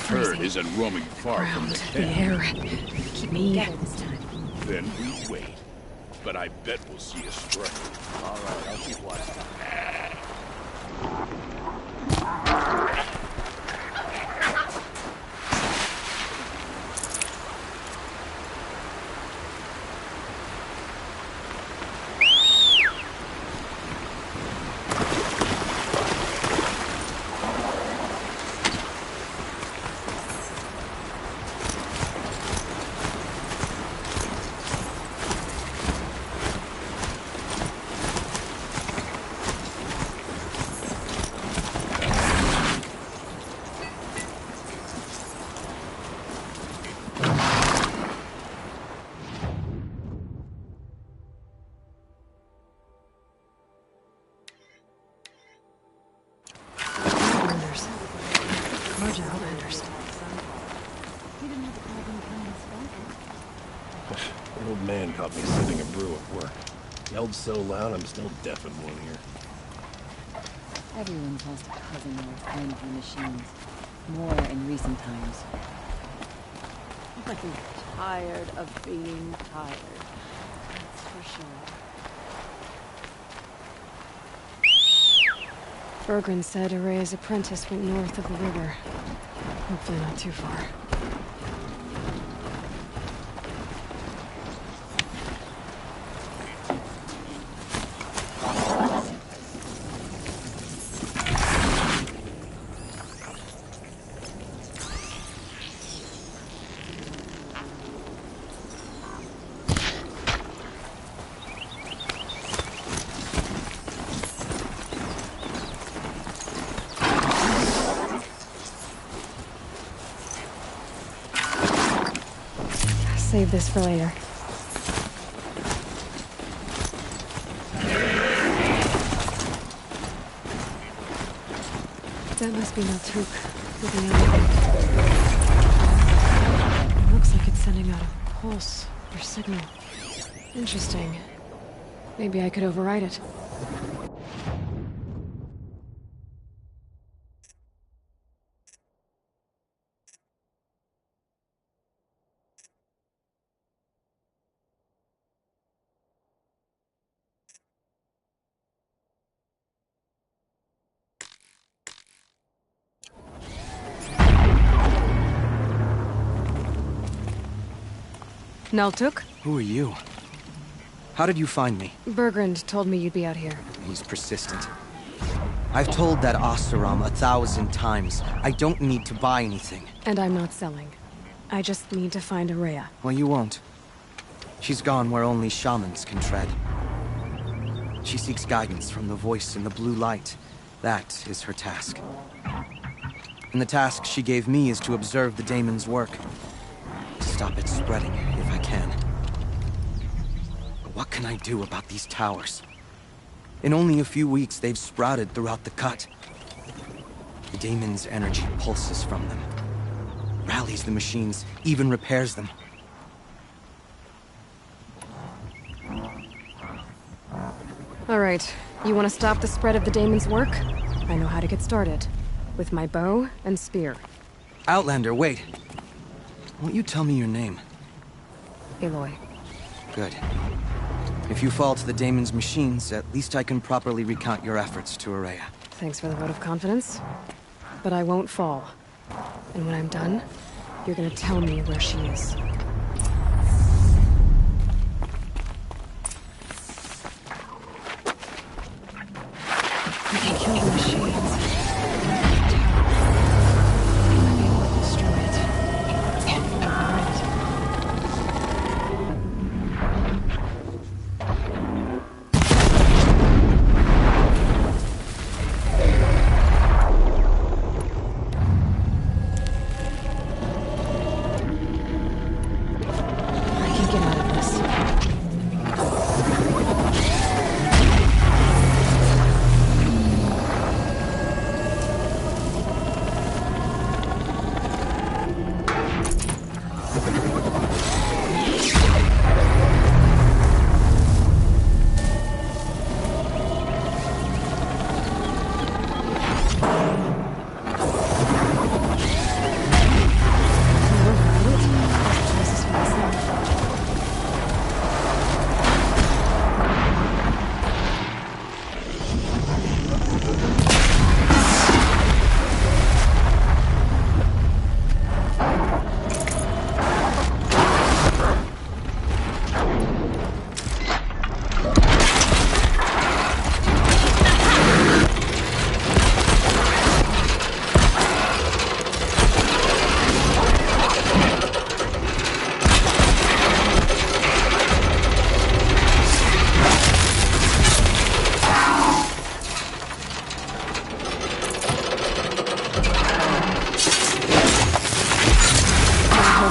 herd isn't roaming far from the The camp. air. Keep me Together this time. Then we wait. But I bet we'll see a stray. All right, I'll keep watching. An old man caught me sipping a brew at work. Yelled so loud I'm still deaf in one ear. Everyone's lost a cousin or a friend in the machines. More in recent times. I'm tired of being tired. That's for sure. Bergren said Araya's apprentice went north of the river. Hopefully not too far. Save this for later. That must be Maltuk moving out. Looks like it's sending out a pulse or signal. Interesting. Maybe I could override it. Naltuk? Who are you? How did you find me? Bergrand told me you'd be out here. He's persistent. I've told that Oseram 1,000 times. I don't need to buy anything. And I'm not selling. I just need to find Araya. Well, you won't. She's gone where only shamans can tread. She seeks guidance from the voice in the blue light. That is her task. And the task she gave me is to observe the daemon's work. Stop it spreading, if I can. But what can I do about these towers? In only a few weeks, they've sprouted throughout the cut. The daemon's energy pulses from them. Rallies the machines, even repairs them. All right. You want to stop the spread of the daemon's work? I know how to get started. With my bow and spear. Outlander, wait. Won't you tell me your name? Aloy. Good. If you fall to the daemon's machines, at least I can properly recount your efforts to Araya. Thanks for the vote of confidence. But I won't fall. And when I'm done, you're gonna tell me where she is. We can kill the machines. I might be able to destroy it. Alright.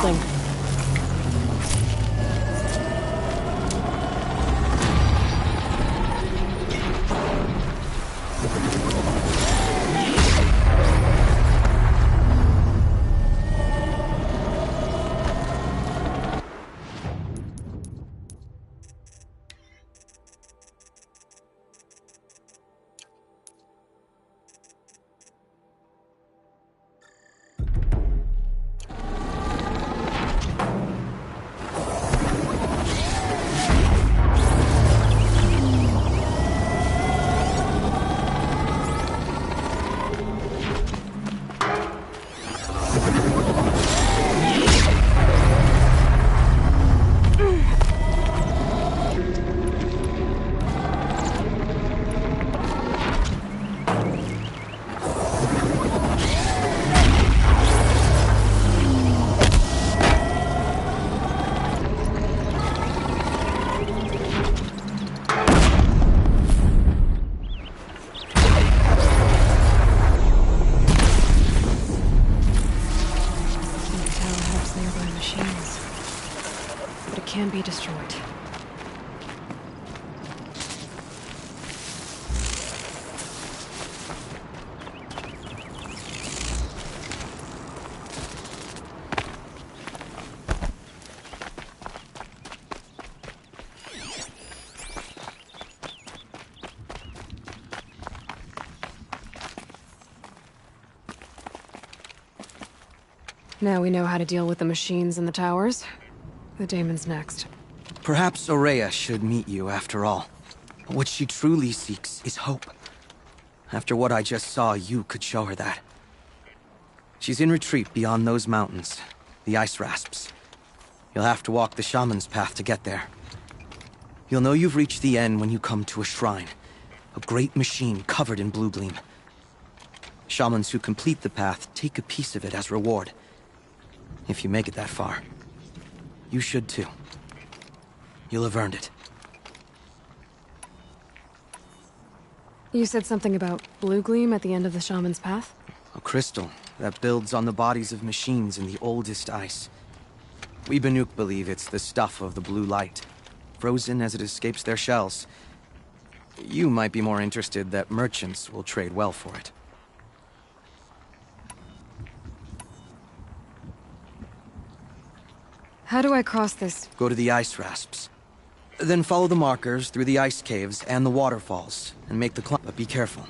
building. Can be destroyed. Now we know how to deal with the machines in the towers. The daemon's next. Perhaps Aurea should meet you after all. What she truly seeks is hope. After what I just saw, you could show her that. She's in retreat beyond those mountains, the ice rasps. You'll have to walk the Shaman's path to get there. You'll know you've reached the end when you come to a shrine. A great machine covered in blue gleam. Shamans who complete the path take a piece of it as reward. If you make it that far. You should too. You'll have earned it. You said something about blue gleam at the end of the Shaman's path? A crystal that builds on the bodies of machines in the oldest ice. We Banuk believe it's the stuff of the blue light, frozen as it escapes their shells. You might be more interested that merchants will trade well for it. How do I cross this? Go to the ice rasps. Then follow the markers through the ice caves and the waterfalls, and make the climb. But be careful.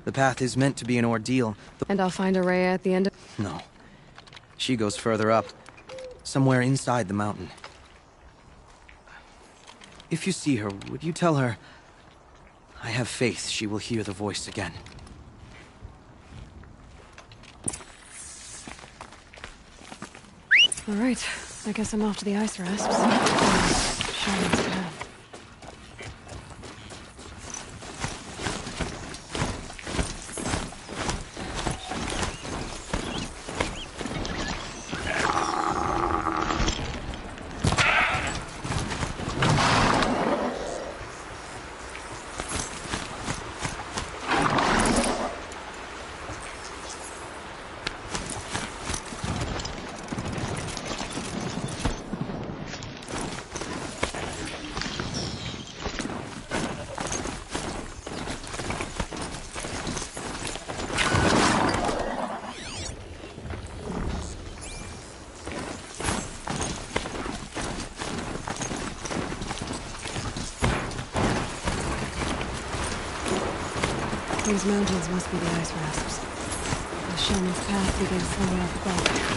The path is meant to be an ordeal. And I'll find Aurea at the end of... No. She goes further up. Somewhere inside the mountain. If you see her, would you tell her... I have faith she will hear the voice again. All right. I guess I'm off to the ice rasps. Shaman's path. These mountains must be the ice rasps. The Shaman's path begins somewhere up above.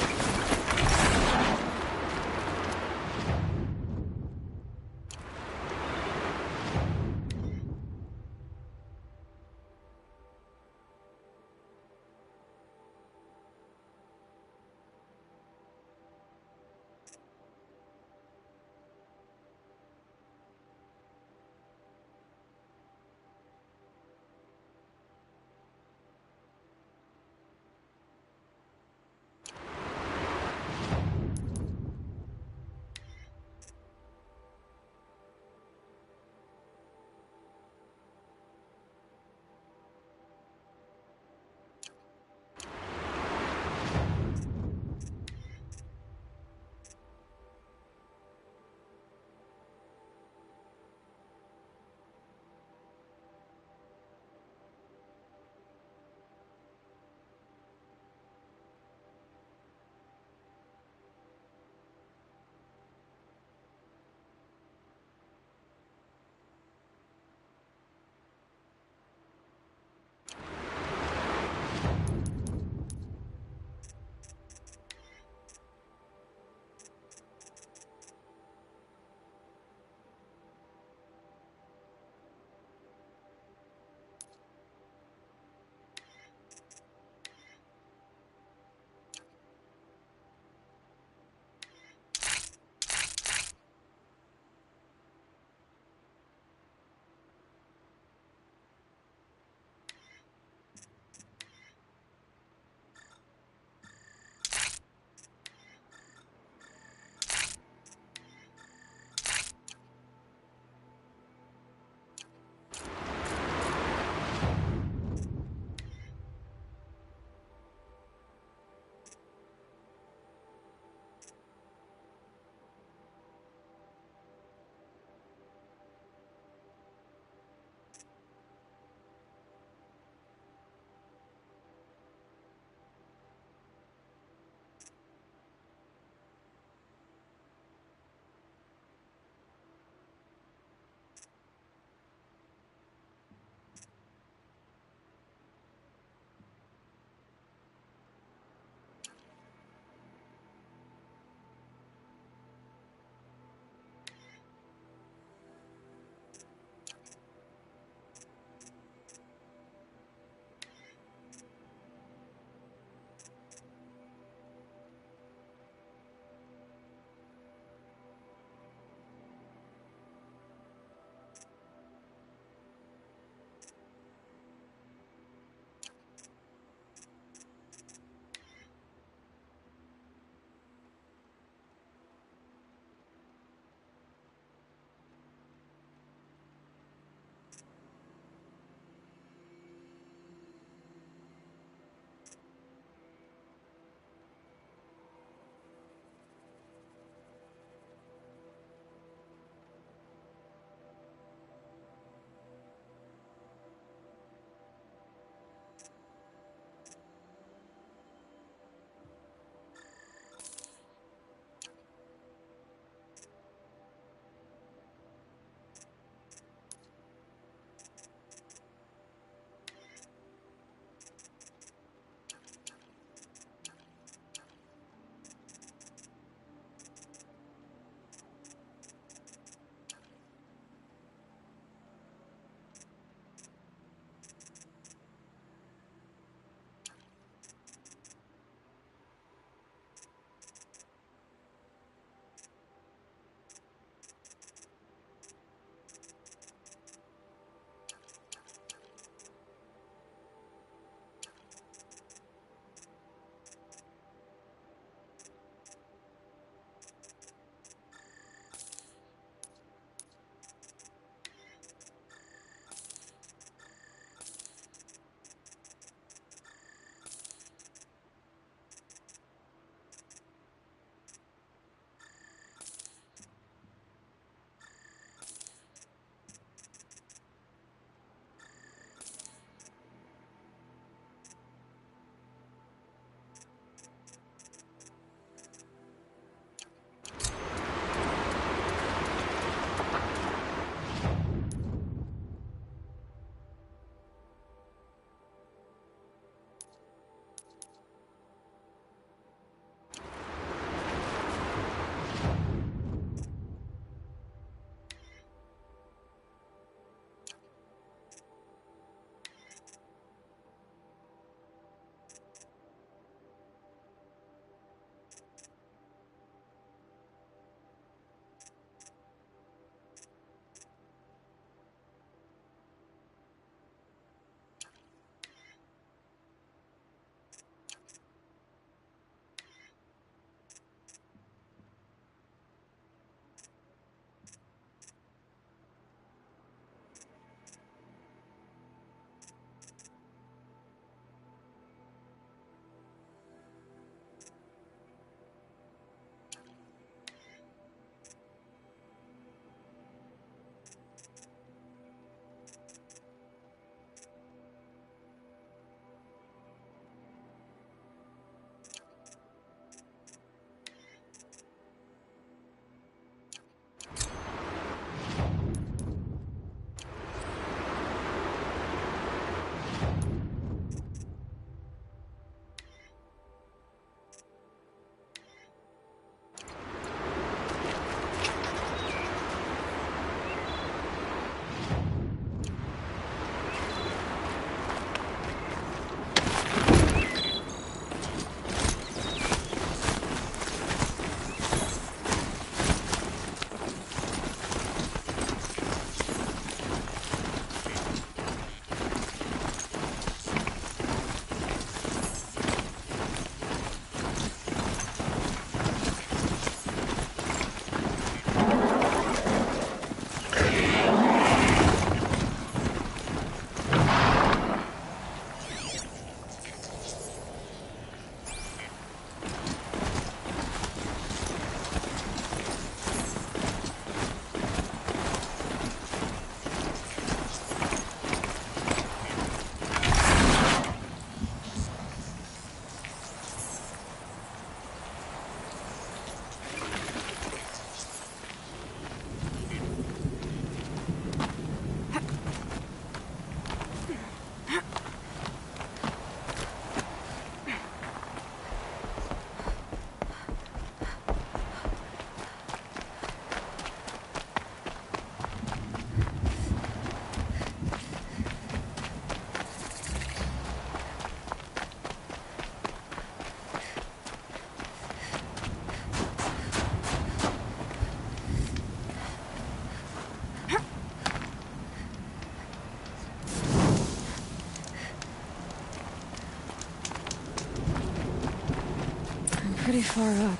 pretty far up.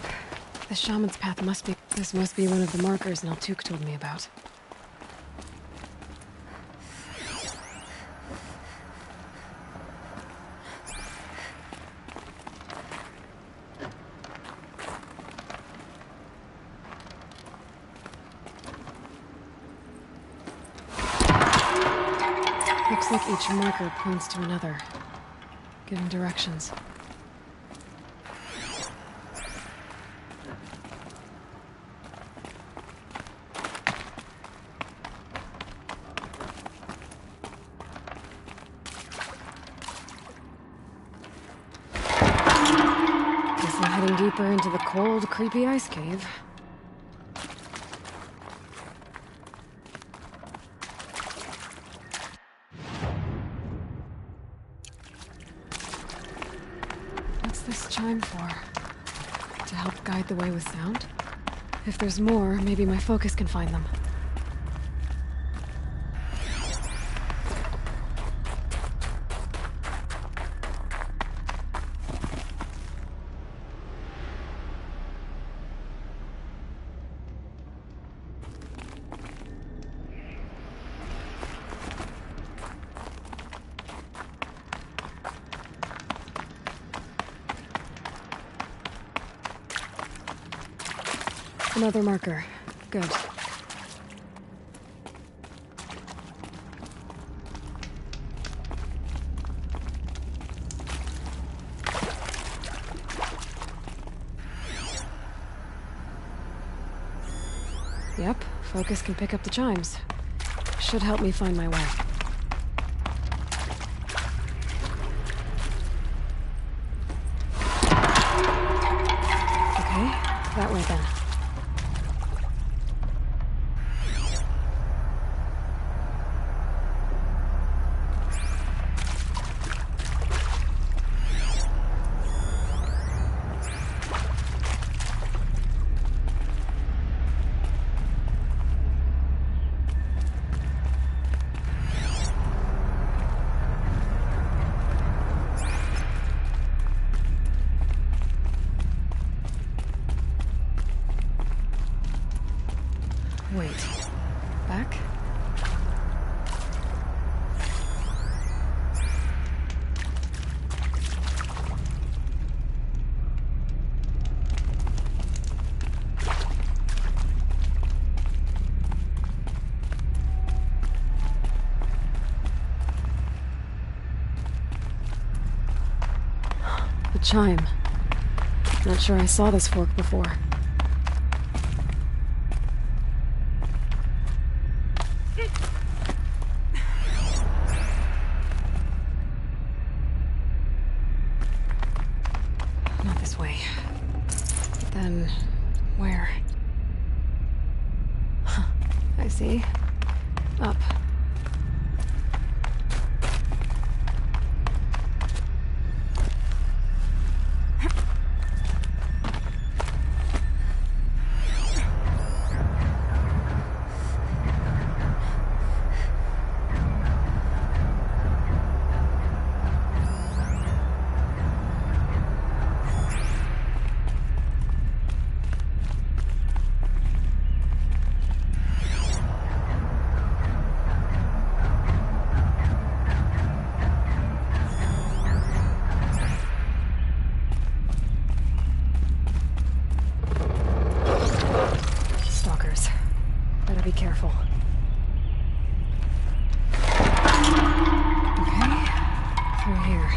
The shaman's path must be... This must be one of the markers Naltuk told me about. Looks like each marker points to another, giving directions. Guess I'm heading deeper into the cold, creepy ice cave. What's this chime for? To help guide the way with sound? If there's more, maybe my focus can find them. Another marker. Good. Yep, focus can pick up the chimes. Should help me find my way. Okay, that way then. Wait. Back? The chime. Not sure I saw this fork before. Not this way. Then, where? Huh, I see. Up. Stalkers. Better be careful. Okay, through here.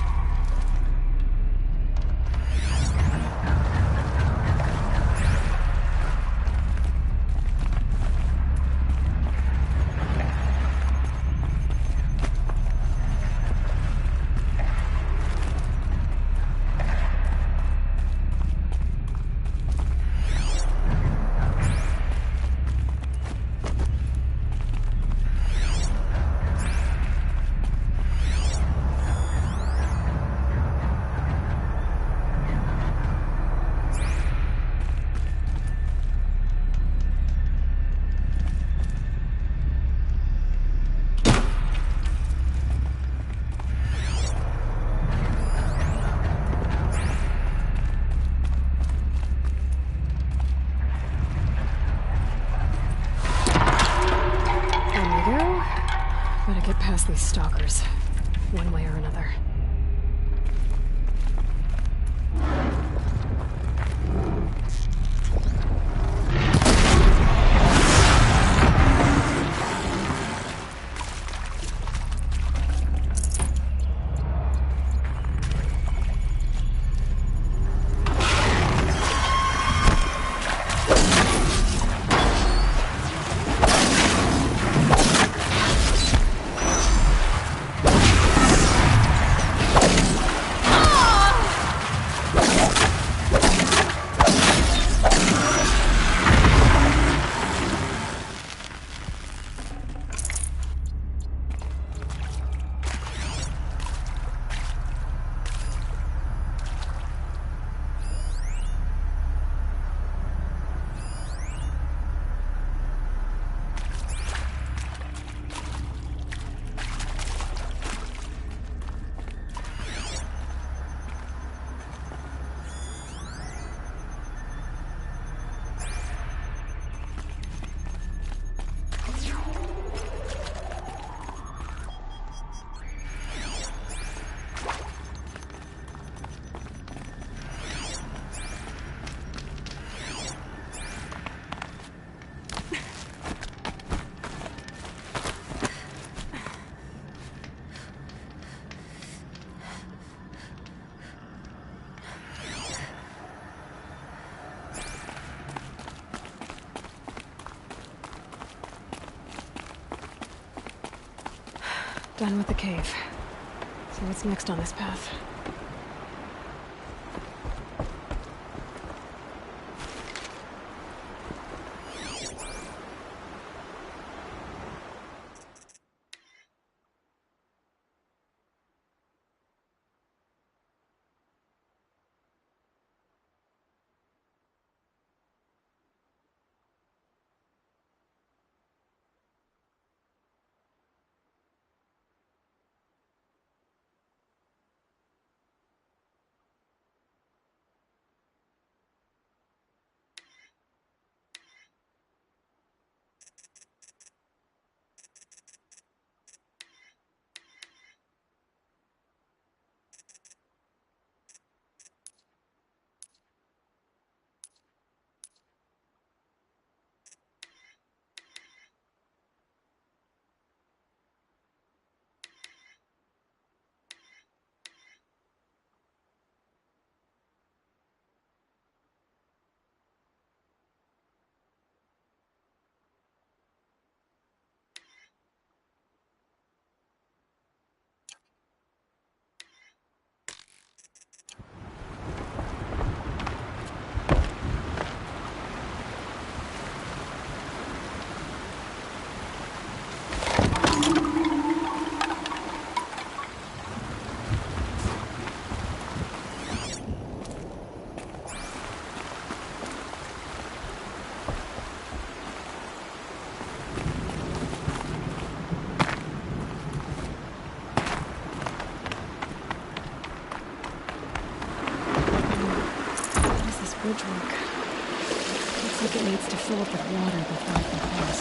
past these stalkers, one way or another. Done with the cave. So what's next on this path? Bridge work. Looks like it needs to fill up with water before I can cross.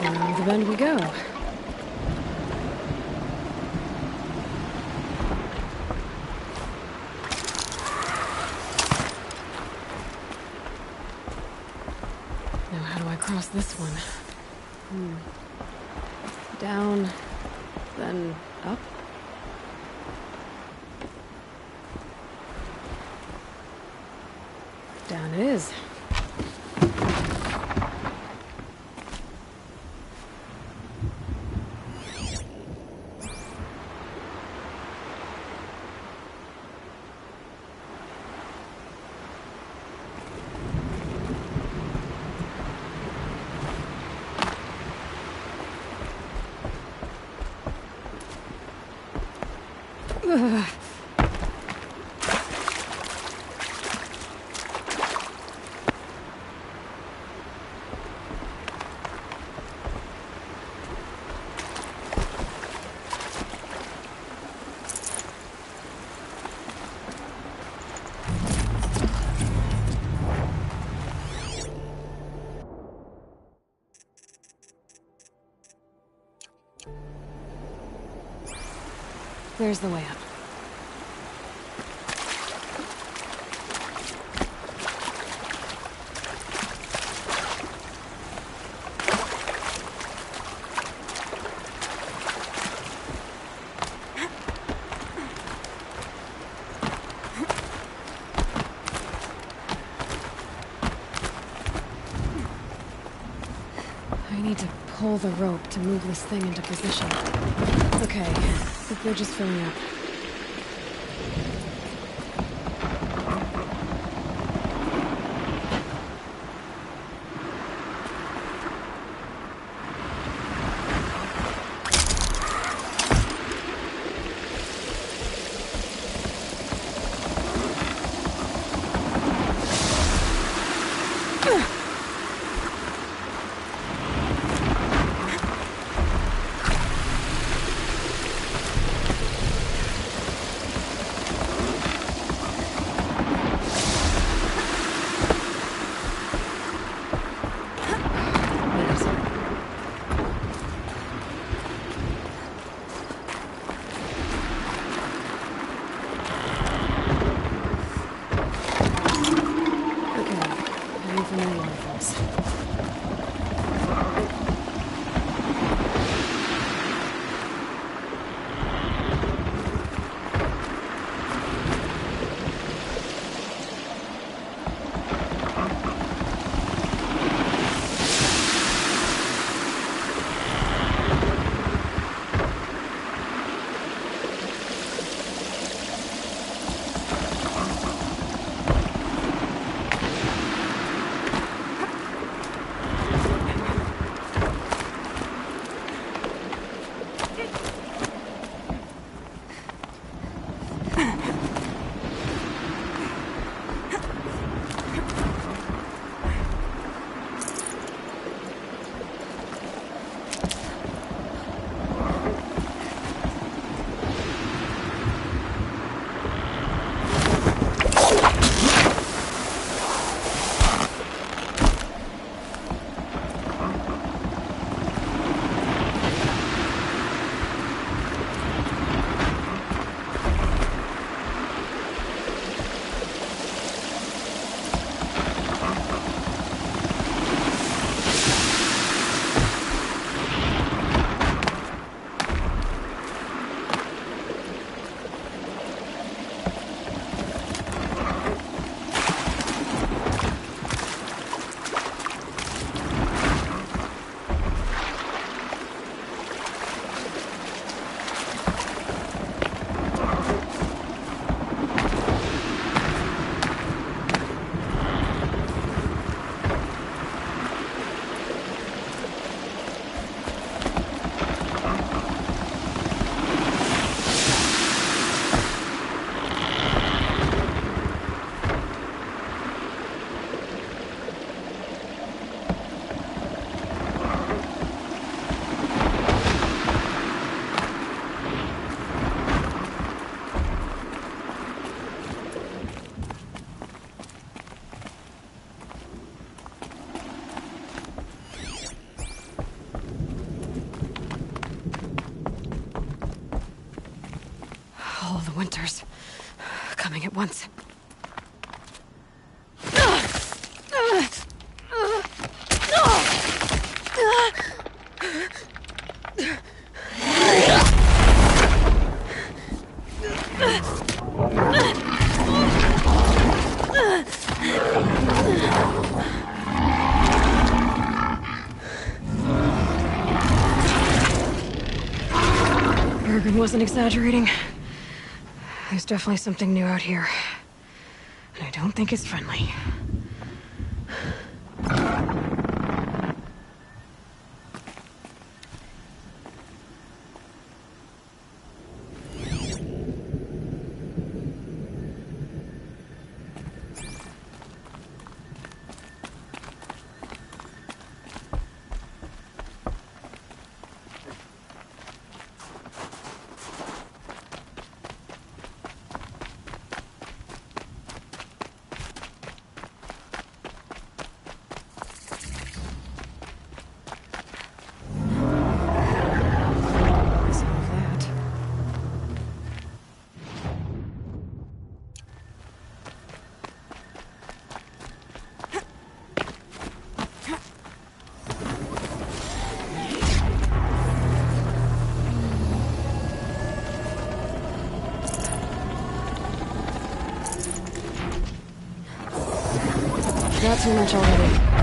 Around the bend we go. Now how do I cross this one? Down, then up. Down it is. Ugh. There's the way up. I need to pull the rope to move this thing into position. Okay, the bridge is filling up. All the winters coming at once. Bergen wasn't exaggerating. There's definitely something new out here. And I don't think it's friendly. got too much already.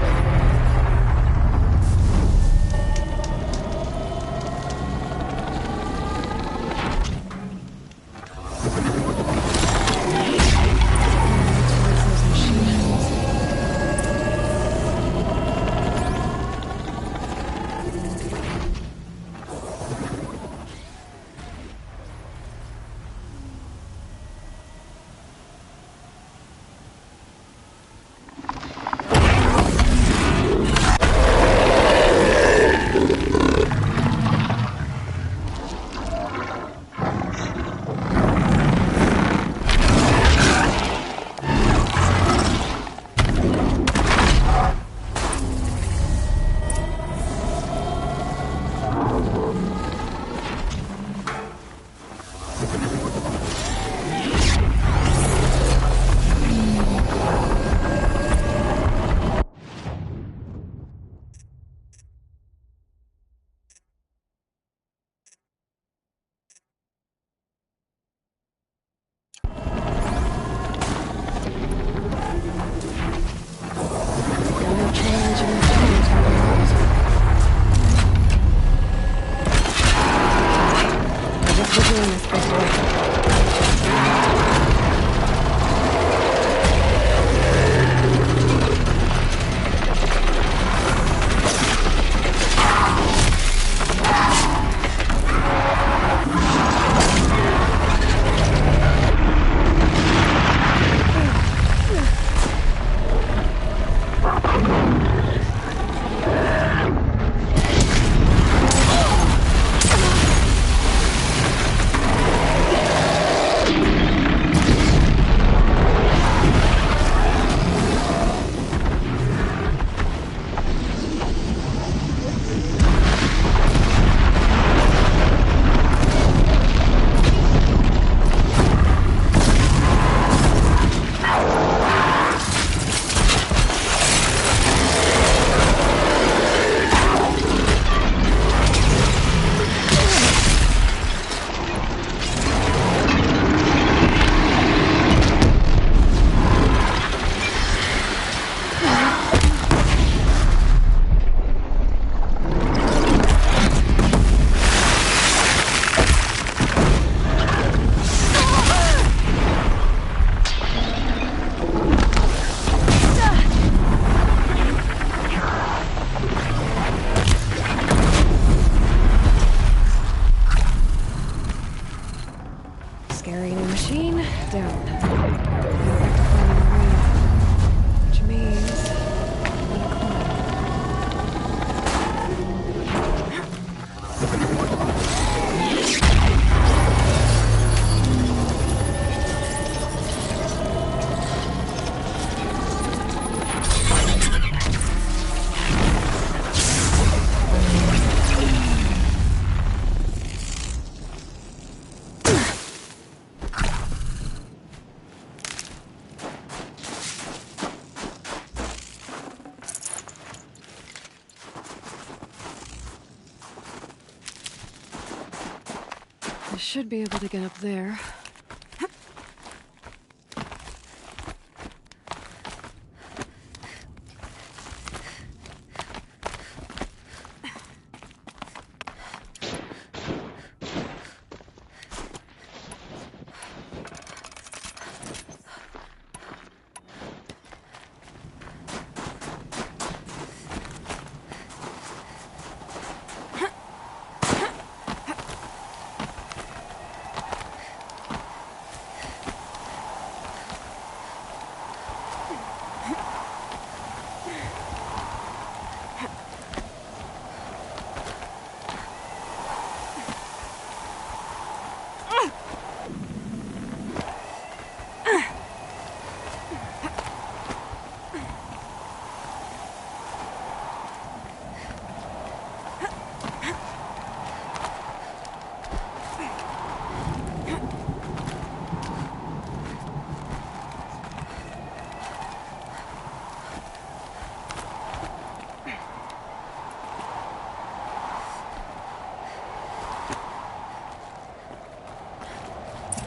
I should be able to get up there.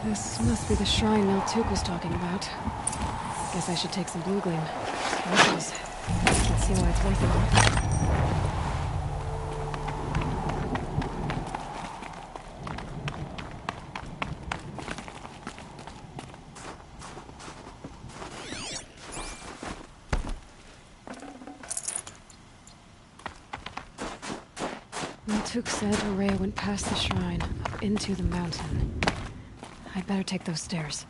This must be the shrine Maltuk was talking about. Guess I should take some blue gleam. Let's see why it's worth it. Took said Araya went past the shrine, up into the mountain. I'd better take those stairs.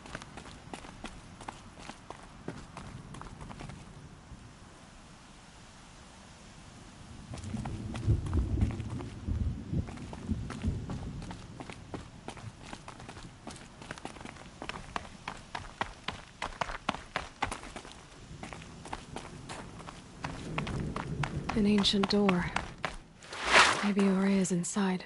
An ancient door. Maybe Araya's inside.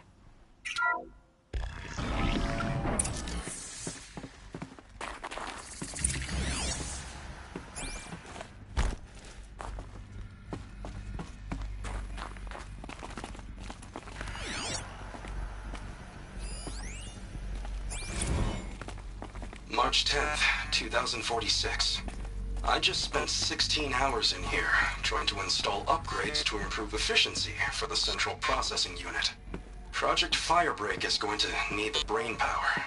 March 10th, 2046. I just spent 16 hours in here, trying to install upgrades to improve efficiency for the central processing unit. Project Firebreak is going to need the brain power.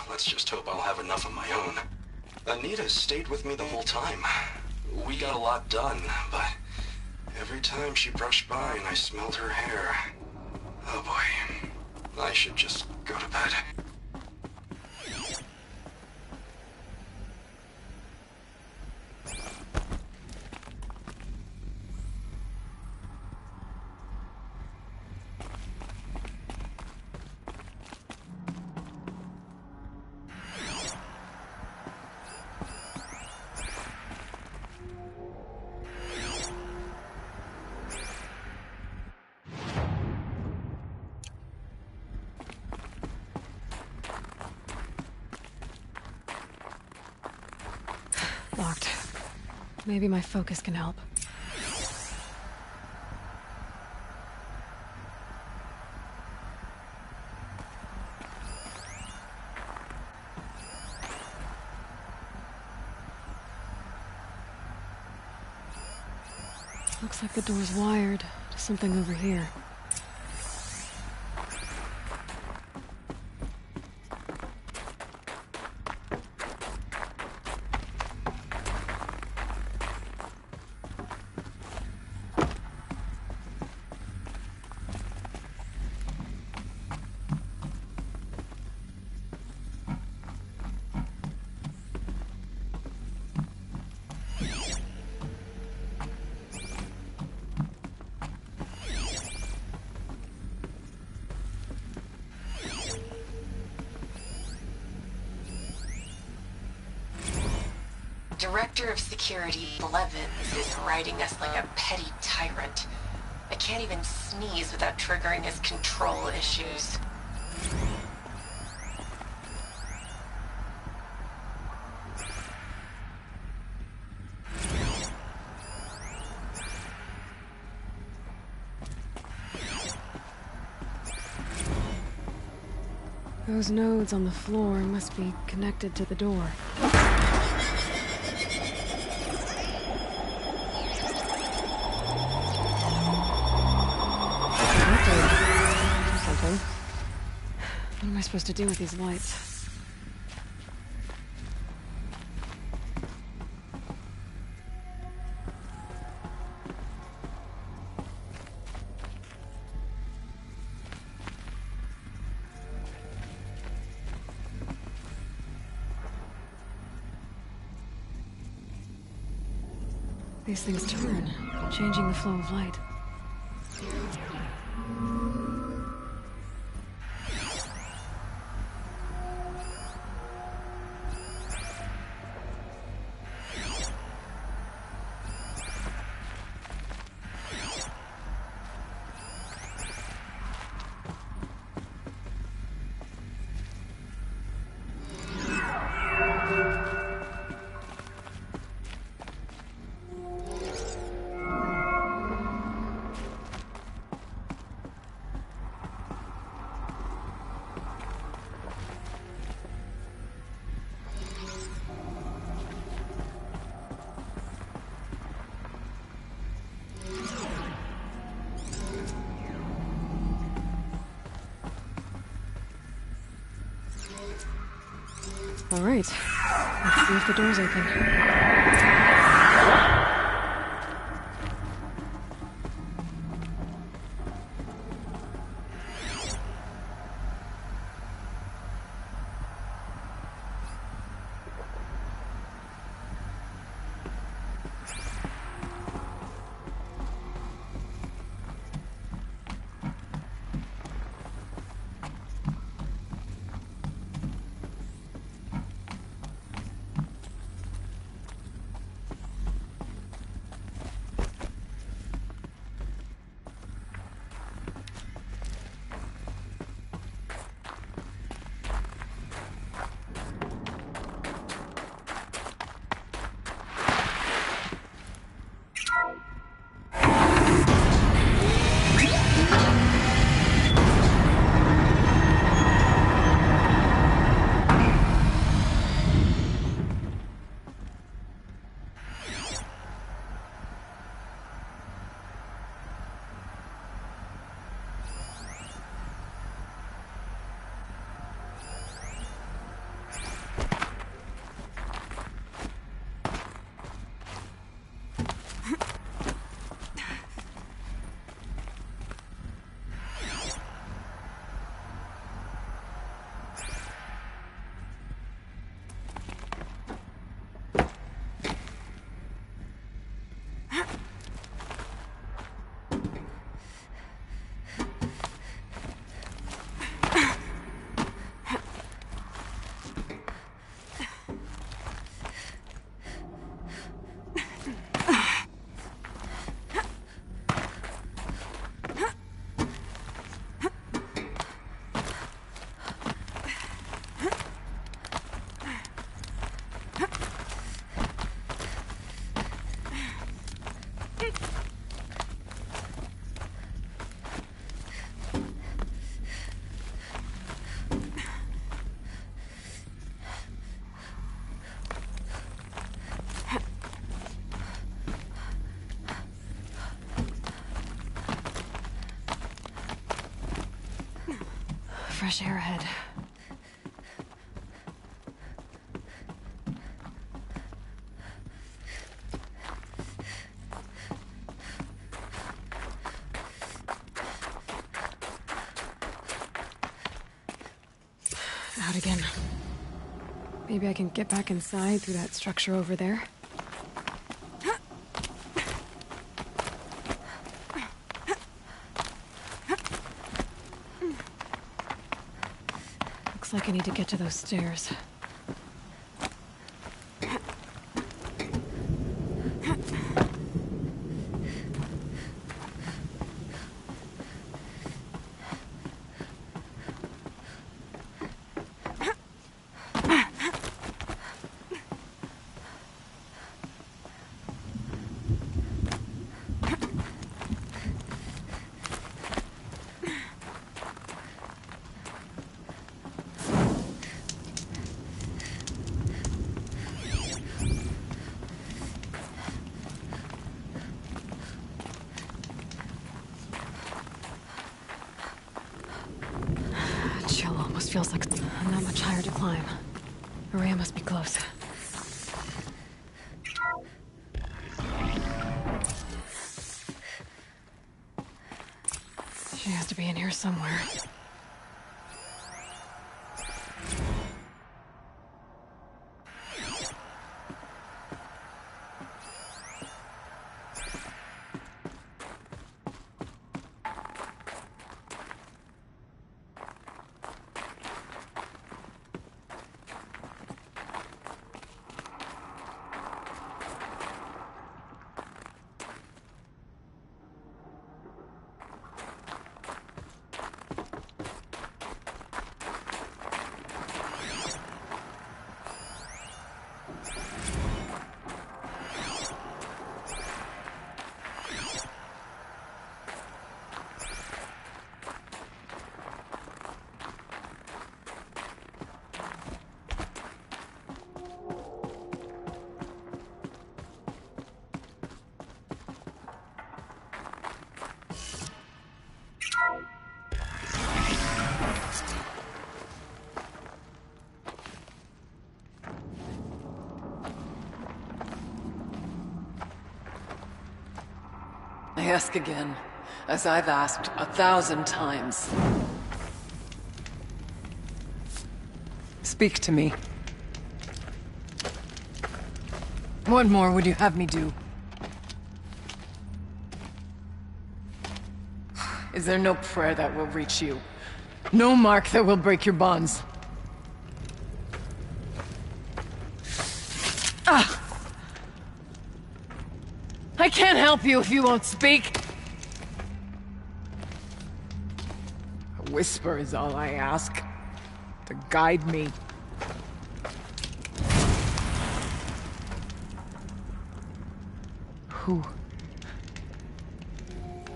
Let's just hope I'll have enough of my own. Anita stayed with me the whole time. We got a lot done, but every time she brushed by and I smelled her hair... Oh boy. I should just go to bed. Locked. Maybe my focus can help. Looks like the door's wired to something over here. Director of Security Blevins is riding us like a petty tyrant. I can't even sneeze without triggering his control issues. Those nodes on the floor must be connected to the door. Something. What am I supposed to do with these lights? These things turn, changing the flow of light. All right. Let's see if the door's open. Fresh air ahead. Out again. Maybe I can get back inside through that structure over there. Looks like I need to get to those stairs. Chill almost feels like not much higher to climb. Maria must be close. She has to be in here somewhere. ask again, as I've asked 1,000 times. Speak to me. What more would you have me do? Is there no prayer that will reach you? No mark that will break your bonds? Ah! I can't help you if you won't speak! A whisper is all I ask. To guide me. Who?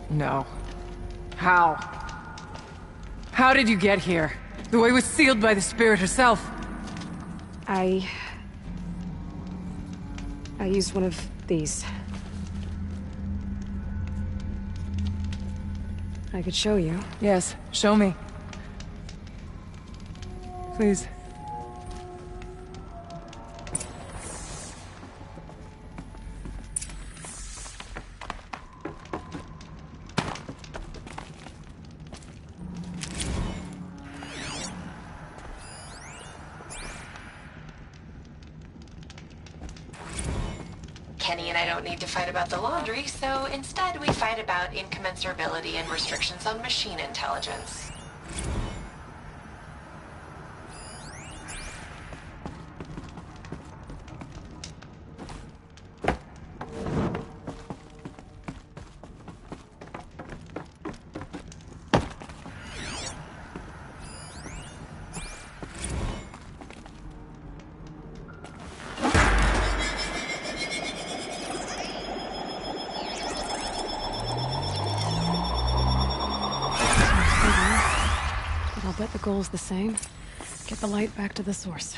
No. How? How did you get here? The way was sealed by the spirit herself. I used one of these. I could show you. Yes, show me. Please. Kenny and I don't need to fight about the laundry, so instead we fight about incommensurability and restrictions on machine intelligence. But I'll bet the goal's the same. Get the light back to the source.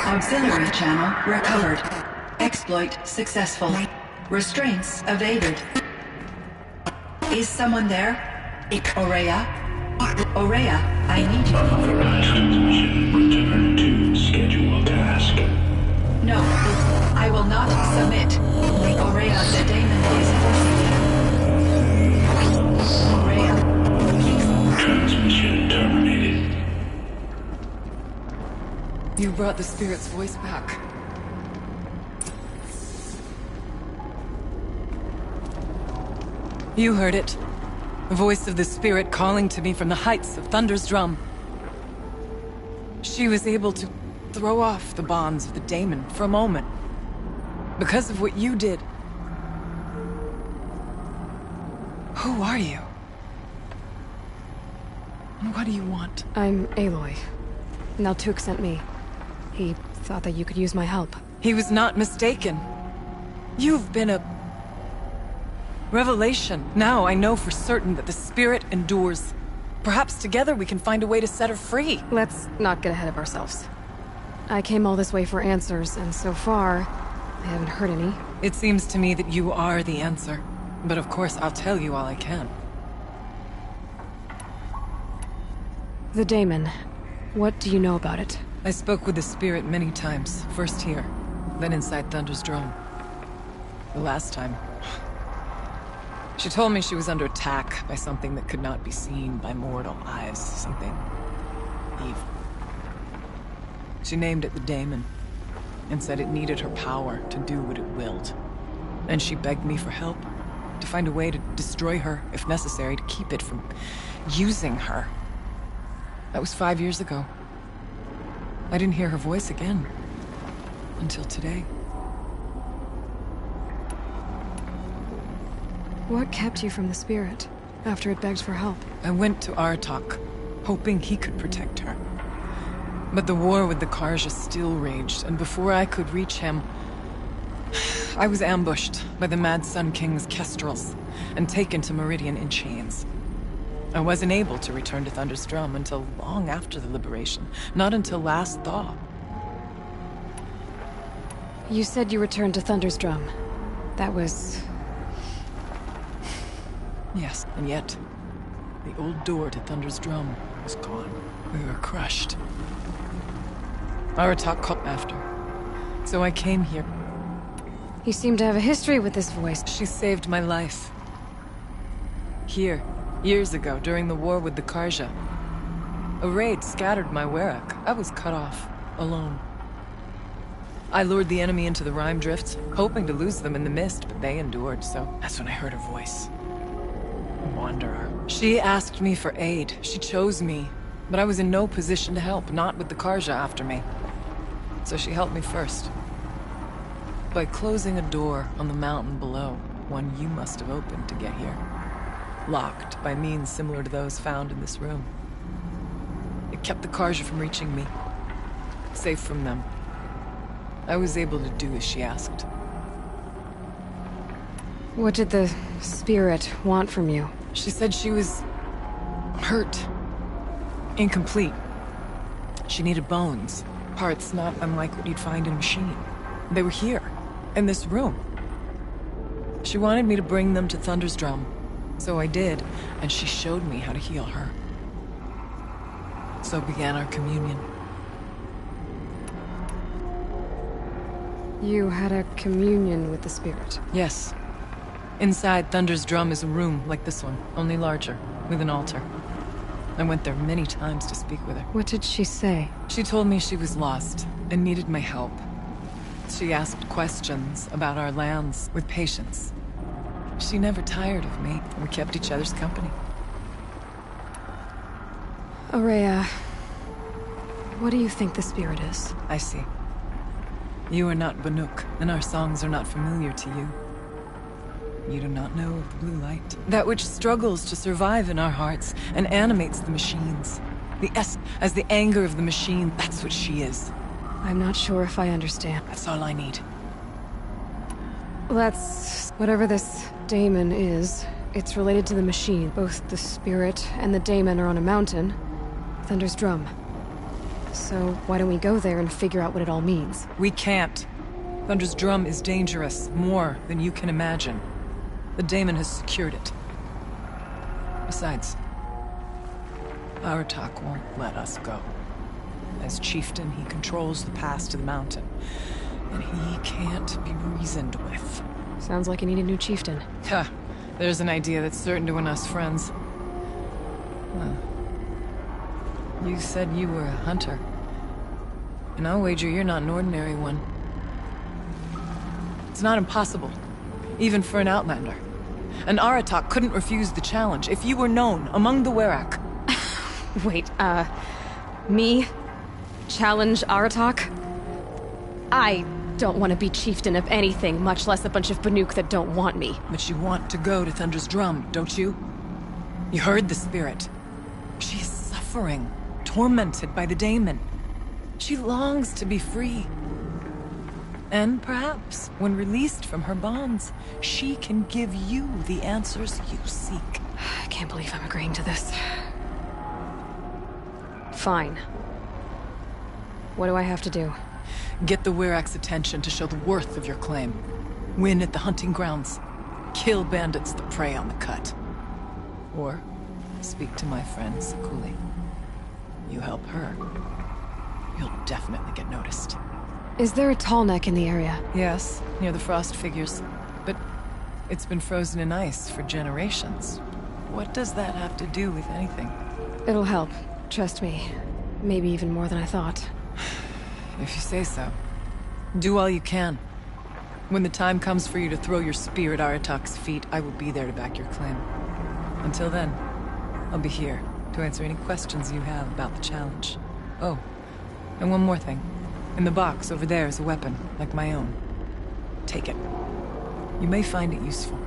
Auxiliary channel recovered. Exploit successful. Restraints evaded. Is someone there? Aurea? Aurea, I need you. Authorized transmission. Return to scheduled task. No, I will not submit. Aurea, the daemon is forcing you. Aurea, please. Transmission terminated. You brought the spirit's voice back. You heard it. The voice of the spirit calling to me from the heights of Thunder's drum. She was able to throw off the bonds of the daemon for a moment. Because of what you did. Who are you? And what do you want? I'm Aloy. Naltuk sent me. He thought that you could use my help. He was not mistaken. You've been a revelation. Now I know for certain that the spirit endures. Perhaps together we can find a way to set her free. Let's not get ahead of ourselves. I came all this way for answers, and so far, I haven't heard any. It seems to me that you are the answer. But of course, I'll tell you all I can. The daemon. What do you know about it? I spoke with the spirit many times. First here, then inside Thunder's Drum. The last time... She told me she was under attack by something that could not be seen by mortal eyes. Something... evil. She named it the daemon, and said it needed her power to do what it willed. And she begged me for help, to find a way to destroy her, if necessary, to keep it from using her. That was 5 years ago. I didn't hear her voice again, until today. What kept you from the spirit, after it begged for help? I went to Aratak, hoping he could protect her. But the war with the Karja still raged, and before I could reach him, I was ambushed by the Mad Sun King's kestrels, and taken to Meridian in chains. I wasn't able to return to Thunder's Drum until long after the liberation, not until last thaw. You said you returned to Thunder's Drum. That was... Yes, and yet, the old door to Thunder's Drum was gone. We were crushed. Aratak caught after, so I came here. You seem to have a history with this voice. She saved my life. Here, years ago, during the war with the Karja. A raid scattered my Werak. I was cut off, alone. I lured the enemy into the Rime Drifts, hoping to lose them in the mist, but they endured, so that's when I heard her voice. Wanderer. She asked me for aid. She chose me, but I was in no position to help, not with the Karja after me. So she helped me first. By closing a door on the mountain below, one you must have opened to get here. Locked by means similar to those found in this room. It kept the Karja from reaching me. Safe from them. I was able to do as she asked. What did the spirit want from you? She said she was... hurt. Incomplete. She needed bones. Parts not unlike what you'd find in a machine. They were here, in this room. She wanted me to bring them to Thunder's Drum. So I did, and she showed me how to heal her. So began our communion. You had a communion with the spirit? Yes. Inside Thunder's Drum is a room like this one, only larger, with an altar. I went there many times to speak with her. What did she say? She told me she was lost, and needed my help. She asked questions about our lands with patience. She never tired of me. We kept each other's company. Aurea, what do you think the spirit is? I see. You are not Banuk, and our songs are not familiar to you. You do not know of the blue light. That which struggles to survive in our hearts and animates the machines. The as the anger of the machine, that's what she is. I'm not sure if I understand. That's all I need. Whatever this daemon is, it's related to the machine. Both the spirit and the daemon are on a mountain, Thunder's Drum. So why don't we go there and figure out what it all means? We can't. Thunder's Drum is dangerous, more than you can imagine. The daemon has secured it. Besides, Aratak won't let us go. As chieftain, he controls the pass to the mountain, and he can't be reasoned with. Sounds like you need a new chieftain. Ha! There's an idea that's certain to win us friends. Well, you said you were a hunter. And I'll wager you're not an ordinary one. It's not impossible, even for an outlander. And Aratak couldn't refuse the challenge if you were known among the Werak. Wait, me? Challenge Aratak? I don't want to be chieftain of anything, much less a bunch of Banuk that don't want me. But you want to go to Thunder's Drum, don't you? You heard the spirit. She is suffering, tormented by the daemon. She longs to be free. And perhaps, when released from her bonds, she can give you the answers you seek. I can't believe I'm agreeing to this. Fine. What do I have to do? Get the Werak's attention to show the worth of your claim. Win at the hunting grounds. Kill bandits that prey on the cut. Or speak to my friend Sakuli. You help her, you'll definitely get noticed. Is there a tall neck in the area? Yes, near the frost figures. But it's been frozen in ice for generations. What does that have to do with anything? It'll help. Trust me. Maybe even more than I thought. If you say so. Do all you can. When the time comes for you to throw your spear at Aratak's feet, I will be there to back your claim. Until then, I'll be here to answer any questions you have about the challenge. Oh, and one more thing. In the box over there is a weapon, like my own. Take it. You may find it useful.